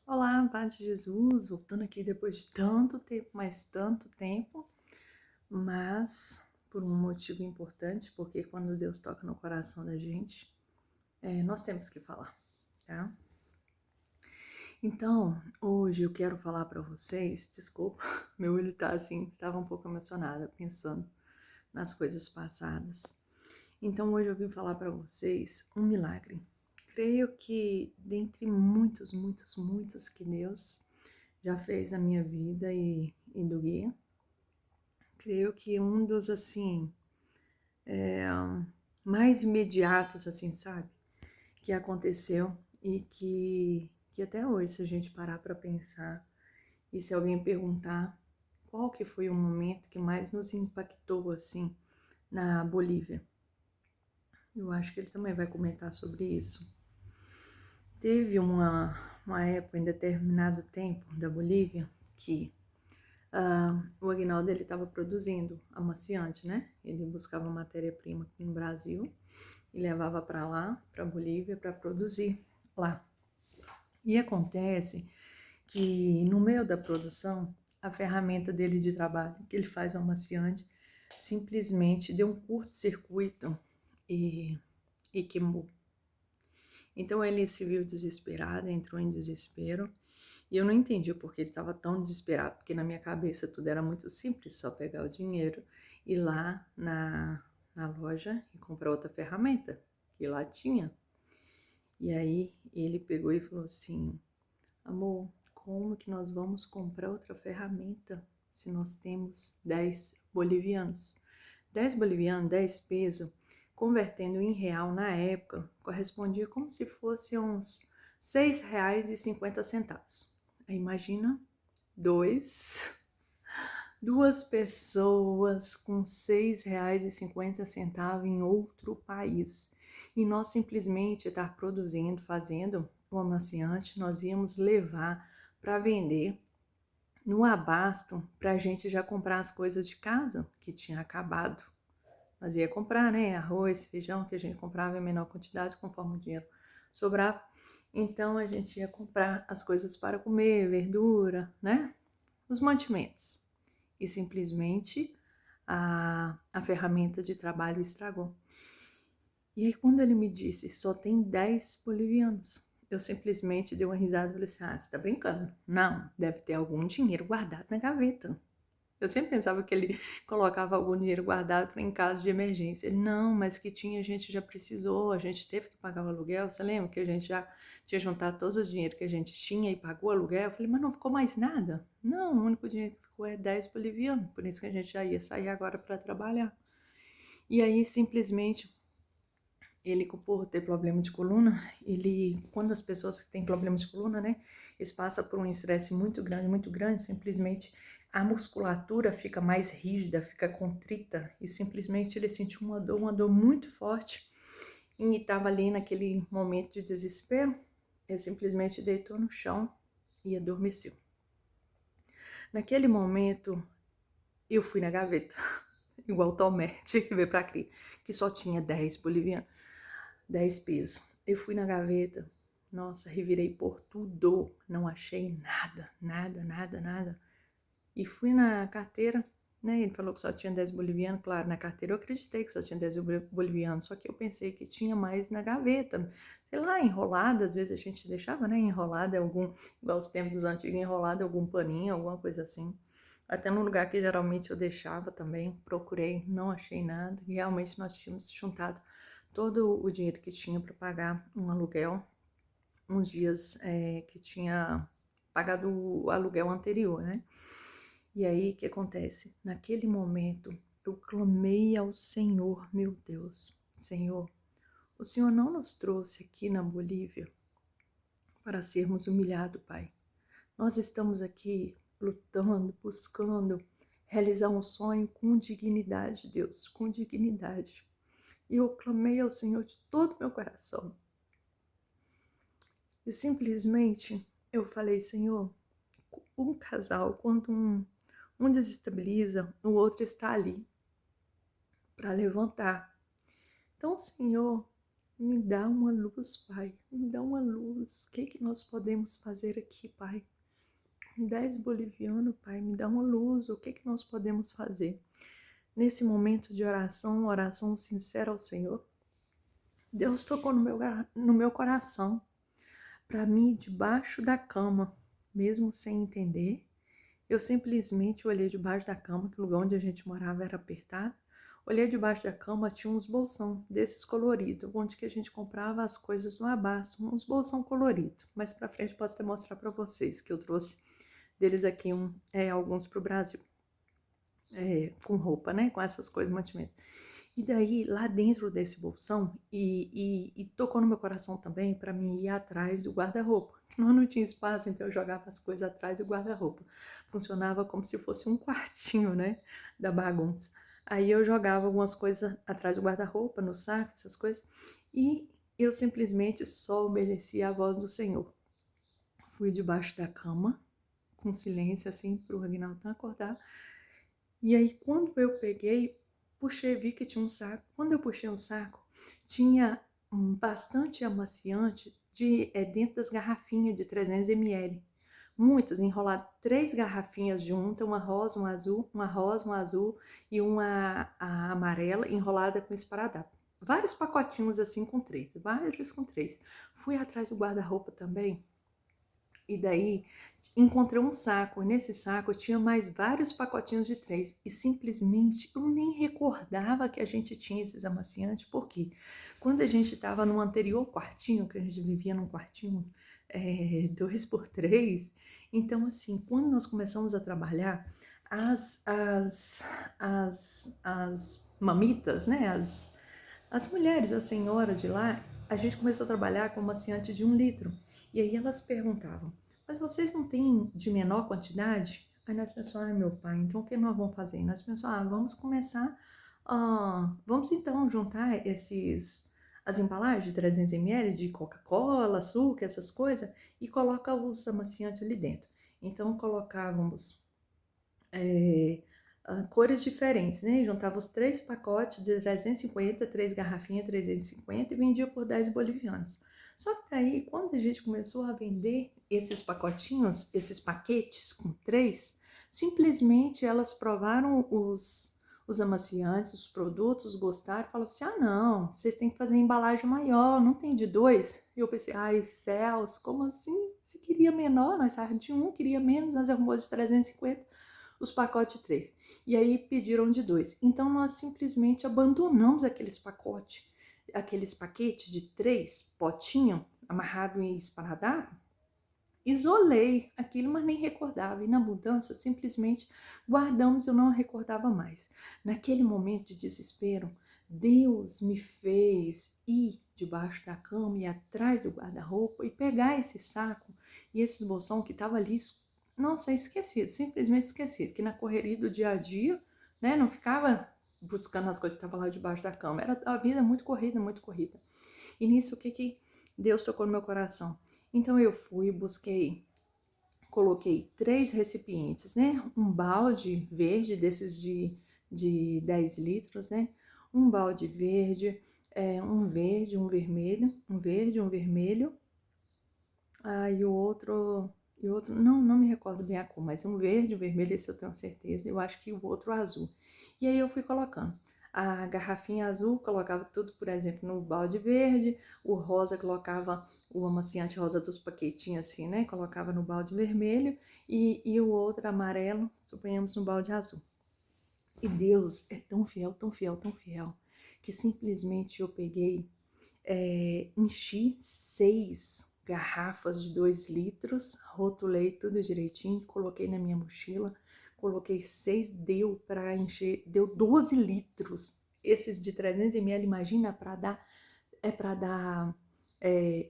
Olá, paz de Jesus, voltando aqui depois de tanto tempo, mas por um motivo importante, porque quando Deus toca no coração da gente, nós temos que falar, tá? Então, hoje eu quero falar para vocês, desculpa, meu olho tá assim, estava um pouco emocionada pensando nas coisas passadas. Então, hoje eu vim falar para vocês um milagre. Creio que dentre muitos que Deus já fez na minha vida e do Gui, creio que um dos, assim, mais imediatos, assim, sabe? Que aconteceu e que até hoje, se a gente parar para pensar e se alguém perguntar qual que foi o momento que mais nos impactou, assim, na Bolívia, eu acho que ele também vai comentar sobre isso. Teve uma época, em determinado tempo da Bolívia, que o Aguinaldo ele estava produzindo amaciante, né? Ele buscava matéria-prima aqui no Brasil e levava para lá, para Bolívia, para produzir lá. E acontece que no meio da produção, a ferramenta dele de trabalho, que ele faz o amaciante, simplesmente deu um curto-circuito e queimou. Então ele se viu desesperado, entrou em desespero. E eu não entendi o porquê ele estava tão desesperado, porque na minha cabeça tudo era muito simples, só pegar o dinheiro, ir lá na loja e comprar outra ferramenta, que lá tinha. E aí ele pegou e falou assim: amor, como que nós vamos comprar outra ferramenta se nós temos 10 bolivianos? 10 bolivianos, 10 pesos, convertendo em real na época, correspondia como se fosse uns R$ 6,50. Aí imagina duas pessoas com R$ 6,50 em outro país. E nós simplesmente estar produzindo, fazendo o amaciante, nós íamos levar para vender no abasto para a gente já comprar as coisas de casa que tinha acabado. Nós ia comprar, né, arroz, feijão, que a gente comprava em menor quantidade conforme o dinheiro sobrava. Então a gente ia comprar as coisas para comer, verdura, né, os mantimentos. E simplesmente a ferramenta de trabalho estragou. E aí quando ele me disse, só tem 10 bolivianos, eu simplesmente dei uma risada e falei assim, você tá brincando? Não, deve ter algum dinheiro guardado na gaveta. Eu sempre pensava que ele colocava algum dinheiro guardado para em caso de emergência. Ele, não, mas que tinha, a gente já precisou, a gente teve que pagar o aluguel. Você lembra que a gente já tinha juntado todos os dinheiros que a gente tinha e pagou o aluguel? Eu falei, mas não ficou mais nada? Não, o único dinheiro que ficou é 10 bolivianos, por isso que a gente já ia sair agora para trabalhar. E aí, simplesmente, ele, por ter problema de coluna, quando as pessoas que têm problema de coluna, né, eles passam por um estresse muito grande, simplesmente a musculatura fica mais rígida, fica contrita, e simplesmente ele sentiu uma dor muito forte, e estava ali naquele momento de desespero, ele simplesmente deitou no chão e adormeceu. Naquele momento, eu fui na gaveta, igual o Tomé, tinha que ver para aqui, que só tinha 10 bolivianos. 10 pesos. Eu fui na gaveta, nossa, revirei por tudo, não achei nada. E fui na carteira, né? Ele falou que só tinha 10 bolivianos, claro, na carteira eu acreditei que só tinha 10 bolivianos, só que eu pensei que tinha mais na gaveta. Sei lá, enrolada, às vezes a gente deixava, né? Enrolada, igual os tempos dos antigos, enrolada, algum paninho, alguma coisa assim. Até no lugar que geralmente eu deixava também, procurei, não achei nada. E realmente nós tínhamos juntado todo o dinheiro que tinha para pagar um aluguel, uns dias que tinha pagado o aluguel anterior, né? E aí, o que acontece? Naquele momento, eu clamei ao Senhor, meu Deus, Senhor, o Senhor não nos trouxe aqui na Bolívia para sermos humilhados, Pai. Nós estamos aqui lutando, buscando realizar um sonho com dignidade, Deus, com dignidade. E eu clamei ao Senhor de todo o meu coração. E simplesmente eu falei, Senhor, um casal, quando um desestabiliza, o outro está ali para levantar. Então, Senhor, Me dá uma luz, Pai. Me dá uma luz. O que nós podemos fazer aqui, Pai? Com 10 bolivianos, Pai, me dá uma luz. O que nós podemos fazer? Nesse momento de oração sincera ao Senhor, Deus tocou no meu coração para mim debaixo da cama, mesmo sem entender. Eu simplesmente olhei debaixo da cama, que o lugar onde a gente morava era apertado. Olhei debaixo da cama, tinha uns bolsão desses coloridos, onde que a gente comprava as coisas no abasto, uns bolsão colorido. Mais pra frente posso até mostrar para vocês, que eu trouxe deles aqui alguns pro Brasil. Com roupa, né? Com essas coisas, mantimento. E daí, lá dentro desse bolsão, e tocou no meu coração também para mim ir atrás do guarda-roupa. Não tinha espaço, então eu jogava as coisas atrás do guarda-roupa. Funcionava como se fosse um quartinho, né, da bagunça. Aí eu jogava algumas coisas atrás do guarda-roupa, no saco, essas coisas, e eu simplesmente só obedecia à voz do Senhor. Fui debaixo da cama, com silêncio, assim, pro Aguinaldo não acordar. E aí, quando eu peguei, puxei, vi que tinha um saco. Quando eu puxei um saco, tinha bastante amaciante dentro das garrafinhas de 300 ml. Muitas, enroladas, 3 garrafinhas juntas, uma rosa, um azul e uma amarela, enrolada com esparadrapo. Vários pacotinhos assim com 3, vários com 3. Fui atrás do guarda-roupa também. E daí encontrei um saco, e nesse saco tinha mais vários pacotinhos de 3. E simplesmente eu nem recordava que a gente tinha esses amaciantes, porque quando a gente estava no anterior quartinho, que a gente vivia num quartinho 2x3, então assim, quando nós começamos a trabalhar, as mamitas, né, as mulheres, as senhoras de lá, a gente começou a trabalhar com amaciante de 1 litro. E aí elas perguntavam, mas vocês não têm de menor quantidade? Aí nós pensamos, meu pai, então o que nós vamos fazer? Nós pensamos, vamos começar, vamos então juntar as embalagens de 300 ml de Coca-Cola, açúcar, essas coisas, e coloca os amaciantes ali dentro. Então colocávamos cores diferentes, né? Juntava os 3 pacotes de 350, 3 garrafinhas 350 e vendia por 10 bolivianos. Só que daí, quando a gente começou a vender esses pacotinhos, esses paquetes com 3, simplesmente elas provaram os amaciantes, os produtos, gostaram, falaram assim, não, vocês têm que fazer embalagem maior, não tem de 2? E eu pensei, ai céus, como assim? Se queria menor, nós saímos de 1, queria menos, nós arrumamos de 350, os pacotes de 3. E aí pediram de 2. Então nós simplesmente abandonamos aqueles paquetes de 3 potinhos amarrado em esparadrapo. Isolei aquilo, mas nem recordava. E na mudança, simplesmente guardamos, eu não recordava mais. Naquele momento de desespero, Deus me fez ir debaixo da cama e atrás do guarda-roupa e pegar esse saco e esses bolsão que estavam ali, nossa, esquecido, simplesmente esquecido, que na correria do dia a dia, né, não ficava buscando as coisas que estavam lá debaixo da cama, era a vida muito corrida, muito corrida. E nisso, o que Deus tocou no meu coração? Então eu fui, busquei, coloquei 3 recipientes, né? Um balde verde, desses de 10 litros, né? Um balde verde, um verde, um vermelho, um verde, um vermelho. E o outro, não me recordo bem a cor, mas um verde, um vermelho, esse eu tenho certeza. Eu acho que o outro azul. E aí eu fui colocando. A garrafinha azul, colocava tudo, por exemplo, no balde verde. O rosa, colocava o amaciante rosa dos paquetinhos assim, né? Colocava no balde vermelho. E o outro amarelo, suponhamos, no balde azul. E Deus é tão fiel, tão fiel, tão fiel, que simplesmente eu peguei, enchi 6 garrafas de 2 litros, rotulei tudo direitinho, coloquei na minha mochila, coloquei 6, deu para encher, deu 12 litros. Esses de 300 ml, imagina, para dar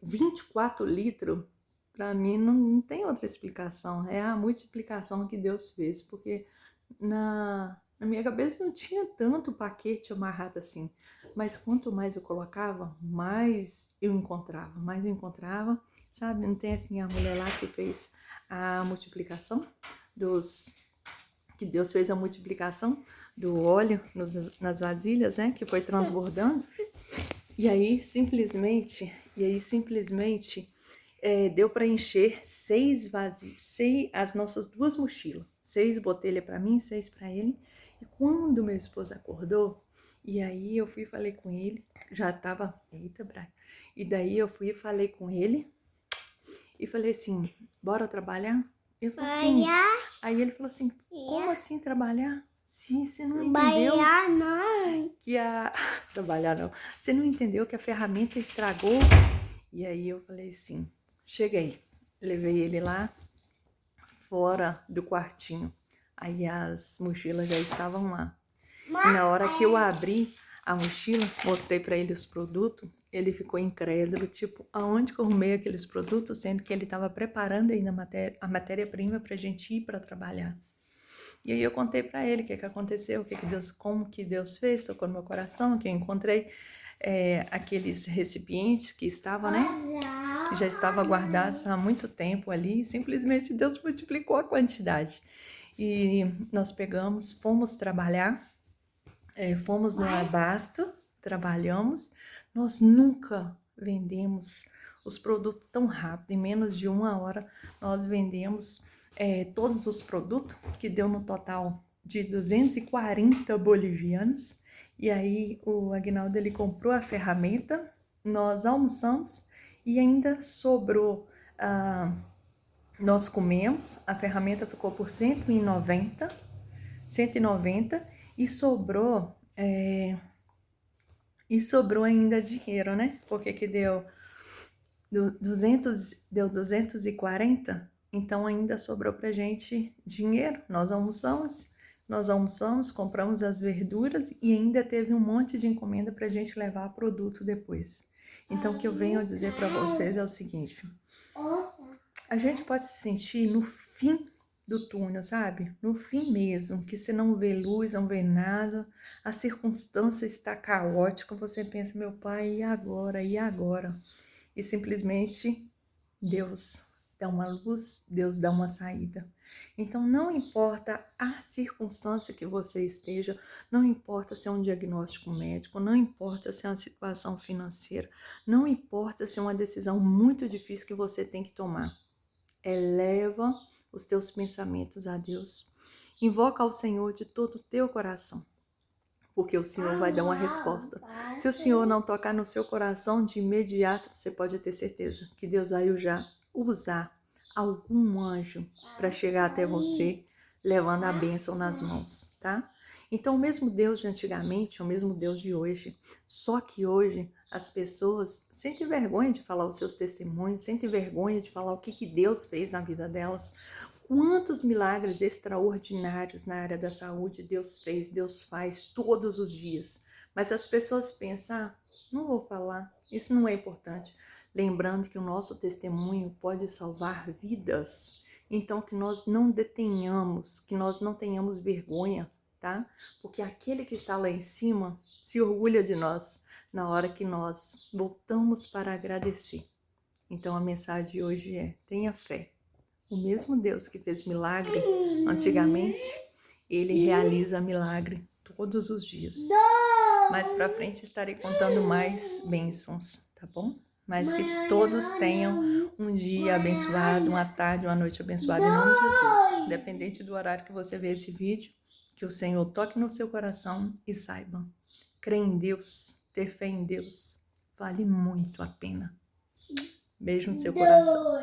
24 litros. Para mim não tem outra explicação, é a multiplicação que Deus fez, porque na minha cabeça não tinha tanto paquete amarrado assim, mas quanto mais eu colocava, mais eu encontrava, sabe? Não tem assim a mulher lá que fez a multiplicação que Deus fez a multiplicação do óleo nas vasilhas, né? Que foi transbordando. E aí, simplesmente deu para encher 6 vazios, as nossas 2 mochilas. 6 botelhas para mim, 6 para ele. E quando meu esposo acordou, e aí eu fui e falei com ele, já tava, eita, Brian. E daí eu fui e falei com ele, e falei assim, bora trabalhar? Ele falou assim, aí ele falou assim, como assim trabalhar? Sim, você não entendeu Trabalhar não. que a... trabalhar não. Você não entendeu que a ferramenta estragou? E aí eu falei assim, cheguei. Levei ele lá fora do quartinho. Aí as mochilas já estavam lá. E na hora que eu abri a mochila, mostrei para ele os produtos, ele ficou incrédulo, tipo, aonde que eu arrumei aqueles produtos, sendo que ele estava preparando ainda a matéria-prima para a gente ir para trabalhar. E aí eu contei para ele o que aconteceu, como que Deus fez, tocou no meu coração, que eu encontrei aqueles recipientes que estavam, né? Já estava guardados há muito tempo ali, e simplesmente Deus multiplicou a quantidade. E nós pegamos, fomos trabalhar, fomos no Abasto, trabalhamos, nós nunca vendemos os produtos tão rápido, em menos de 1 hora nós vendemos todos os produtos, que deu no total de 240 bolivianos, e aí o Aguinaldo ele comprou a ferramenta, nós almoçamos e ainda sobrou, nós comemos, a ferramenta ficou por 190 e sobrou ainda dinheiro, né? Porque que deu 240, então ainda sobrou pra gente dinheiro. Nós almoçamos, compramos as verduras e ainda teve um monte de encomenda pra gente levar produto depois. Então o que eu venho dizer para vocês é o seguinte: a gente pode se sentir no fim do túnel, sabe? No fim mesmo, que você não vê luz, não vê nada, a circunstância está caótica, você pensa, meu pai, e agora? E agora? E simplesmente Deus dá uma luz, Deus dá uma saída. Então não importa a circunstância que você esteja, não importa se é um diagnóstico médico, não importa se é uma situação financeira, não importa se é uma decisão muito difícil que você tem que tomar. Eleva os teus pensamentos a Deus. Invoca ao Senhor de todo o teu coração, porque o Senhor vai dar uma resposta. Se o Senhor não tocar no seu coração de imediato, você pode ter certeza que Deus vai usar algum anjo para chegar até você, levando a bênção nas mãos, tá? Então, o mesmo Deus de antigamente é o mesmo Deus de hoje. Só que hoje as pessoas sentem vergonha de falar os seus testemunhos, sentem vergonha de falar o que Deus fez na vida delas. Quantos milagres extraordinários na área da saúde Deus fez, Deus faz todos os dias. Mas as pessoas pensam, não vou falar, isso não é importante. Lembrando que o nosso testemunho pode salvar vidas. Então que nós não detenhamos, que nós não tenhamos vergonha, tá? Porque aquele que está lá em cima se orgulha de nós na hora que nós voltamos para agradecer. Então a mensagem de hoje é: tenha fé. O mesmo Deus que fez milagre antigamente, ele realiza milagre todos os dias. Mais pra frente estarei contando mais bênçãos, tá bom? Mas que todos tenham um dia abençoado, uma tarde, uma noite abençoada em nome de Jesus. Independente do horário que você vê esse vídeo, que o Senhor toque no seu coração e saiba, crer em Deus, ter fé em Deus, vale muito a pena. Beijo no seu coração.